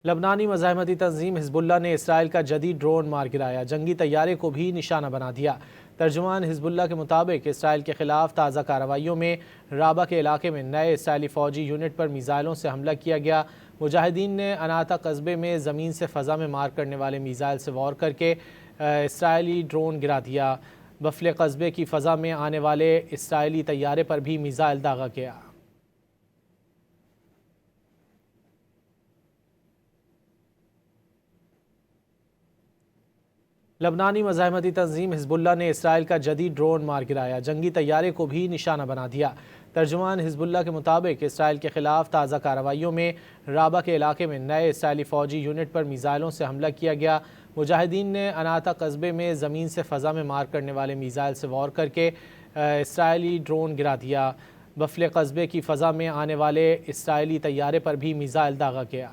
لبنانی مزاحمتی تنظیم حزب اللہ نے اسرائیل کا جدید ڈرون مار گرایا، جنگی طیارے کو بھی نشانہ بنا دیا۔ ترجمان حزب اللہ کے مطابق اسرائیل کے خلاف تازہ کارروائیوں میں رابہ کے علاقے میں نئے اسرائیلی فوجی یونٹ پر میزائلوں سے حملہ کیا گیا۔ مجاہدین نے اناتا قصبے میں زمین سے فضا میں مار کرنے والے میزائل سے وار کر کے اسرائیلی ڈرون گرا دیا۔ بفلے قصبے کی فضا میں آنے والے اسرائیلی طیارے پر بھی میزائل داغا گیا۔ لبنانی مزاحمتی تنظیم حزب اللہ نے اسرائیل کا جدید ڈرون مار گرایا، جنگی طیارے کو بھی نشانہ بنا دیا۔ ترجمان حزب اللہ کے مطابق اسرائیل کے خلاف تازہ کارروائیوں میں رابہ کے علاقے میں نئے اسرائیلی فوجی یونٹ پر میزائلوں سے حملہ کیا گیا۔ مجاہدین نے اناتا قصبے میں زمین سے فضا میں مار کرنے والے میزائل سے وار کر کے اسرائیلی ڈرون گرا دیا۔ بفلے قصبے کی فضا میں آنے والے اسرائیلی طیارے پر بھی میزائل داغا گیا۔